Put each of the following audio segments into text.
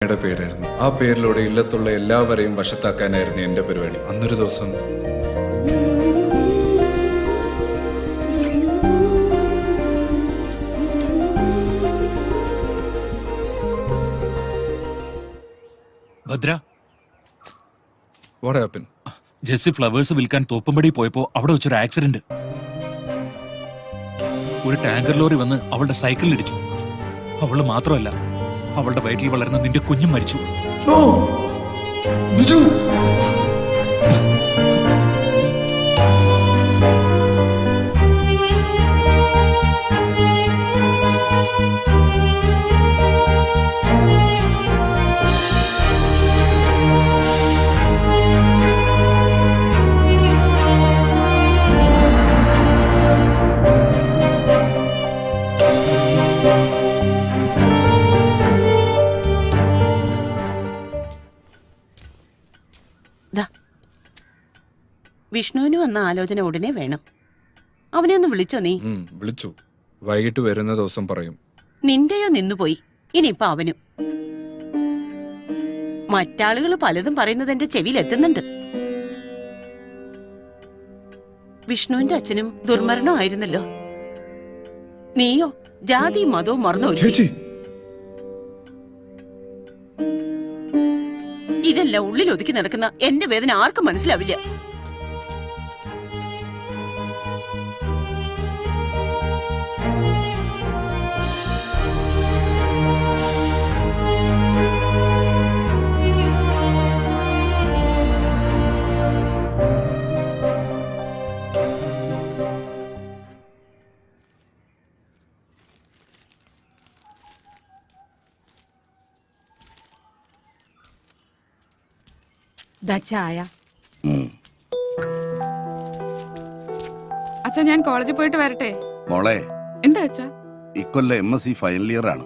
പേരായിരുന്നു. ആ പേരിലൂടെ ഇല്ലത്തുള്ള എല്ലാവരെയും വശത്താക്കാനായിരുന്നു എന്റെ പരിപാടി. അന്നൊരു ദിവസം Bhadra, what happen? Jessie flowers വിൽക്കാൻ തോപ്പുംപടി പോയപ്പോ അവിടെ വെച്ചൊരു ആക്സിഡന്റ്. ഒരു ടാങ്കർ ലോറി വന്ന് അവളുടെ സൈക്കിളിൽ ഇടിച്ചു. അവള് മാത്രമല്ല, അവളുടെ വയറ്റിൽ വളർന്ന നിന്റെ കുഞ്ഞും മരിച്ചു. വിഷ്ണുവിന് വന്ന ആലോചന ഉടനെ വേണം. അവനെ ഒന്ന് വിളിച്ചോ നീ? വിളിച്ചു. വൈകിട്ട് വരുന്ന ദിവസം പറയും. നിന്റെയോ നിന്നുപോയി, ഇനിയിപ്പൊ അവനും. മറ്റാളുകൾ പലതും പറയുന്നത് എന്റെ ചെവിയിൽ എത്തുന്നുണ്ട്. വിഷ്ണുവിന്റെ അച്ഛനും ദുർമരണമായിരുന്നല്ലോ. നീയോ ജാതിയും മതവും മറന്നു. ഇതെല്ലാം ഉള്ളിൽ ഒതുക്കി നടക്കുന്ന എന്റെ വേദന ആർക്കും മനസ്സിലാവില്ല. ചായ. അച്ഛാ, ഞാൻ കോളേജിൽ പോയിട്ട് വരട്ടെ. മോളെ, എന്താ അച്ഛാ? ഇക്കൊല്ലം MSc ഫൈനൽ ഇയർ ആണ്.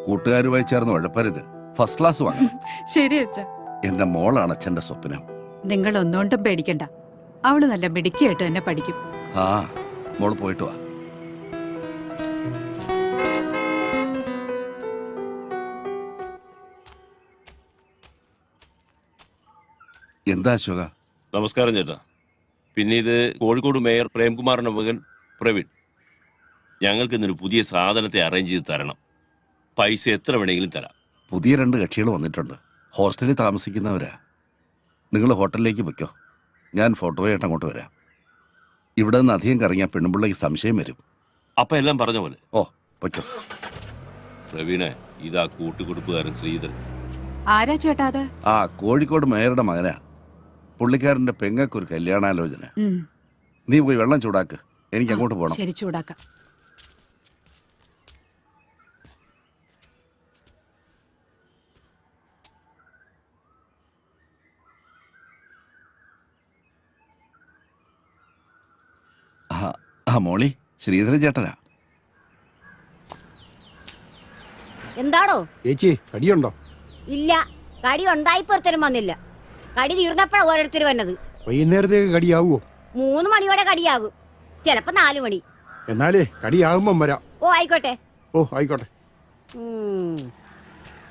കൂട്ടുകാരുമായി ചേർന്ന് ഉഴപ്പരുത്. ഫസ്റ്റ് ക്ലാസ് വാങ്ങും. ശരി അച്ഛാ. എന്റെ മോളാണ് അച്ഛന്റെ സ്വപ്നം. നിങ്ങൾ ഒന്നുകൊണ്ടും പേടിക്കണ്ട, അവള് നല്ല മിടുക്കിയായിട്ട് തന്നെ പഠിക്കും. ആ, മോള് പോയിട്ട് വാ. എന്താ അശോക? നമസ്കാരം ചേട്ടാ. പിന്നെ ഇത് കോഴിക്കോട് മേയർ പ്രേംകുമാറിന്റെ മകൻ പ്രവീൺ. ഞങ്ങൾക്ക് ഇന്നൊരു പുതിയ സാധനത്തെ അറേഞ്ച് ചെയ്ത് തരണം. പൈസ എത്ര വേണമെങ്കിലും തരാം. പുതിയ 2 കക്ഷികൾ വന്നിട്ടുണ്ട്. ഹോസ്റ്റലിൽ താമസിക്കുന്നവരാ. നിങ്ങൾ ഹോട്ടലിലേക്ക് വെക്കോ, ഞാൻ ഫോട്ടോയായിട്ട് അങ്ങോട്ട് വരാം. ഇവിടെ നിന്ന് അധികം കറങ്ങിയാൽ പെണ്ണുപിള്ളേക്ക് സംശയം വരും. അപ്പൊ എല്ലാം പറഞ്ഞ പോലെ. ഓ, വെക്കോ. പ്രവീണെ, ഇതാ കൂട്ടുകുടുപ്പുകാരൻ ശ്രീധരൻ. ആരാ ചേട്ടാ അത്? ആ, കോഴിക്കോട് മേയറുടെ മകനാ. പുള്ളിക്കാരന്റെ പെങ്ങൾക്കൊരു കല്യാണാലോചന. നീ പോയി വെള്ളം ചൂടാക്ക്, എനിക്ക് അങ്ങോട്ട് പോകണം. ശരി, ചൂടാക്കാം. ആ മോളി, ശ്രീധരൻ ചേട്ടനാ. എന്താടോ ചേച്ചി, കടിയുണ്ടോ? ഇല്ല, കടി ഉണ്ടായിപ്പൊരുത്തരും വന്നില്ല. കടി തീർന്നപ്പോഴാ ഓരോരുത്തർ വന്നത്. വൈകുന്നേരത്തേക്ക് കടിയാവോ? 3 മണിയോടെ കടിയാകും, ചിലപ്പോ 4 മണി. എന്നാലേ കടിയാകുമ്പം വരാം. ഓ ആയിക്കോട്ടെ. ഓ ആയിക്കോട്ടെ.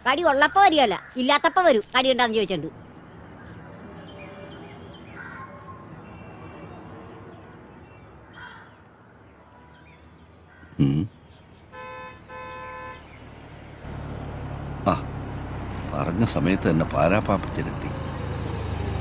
കടി ഉള്ളപ്പോ വരികയല്ല, ഇല്ലാത്തപ്പോ വരും. കടി ഉണ്ടാന്ന് ചോദിച്ചിട്ടുണ്ട്. ആ, പറഞ്ഞ സമയത്ത് തന്നെ പാരാപ്പാപ്പച്ചനെത്തി.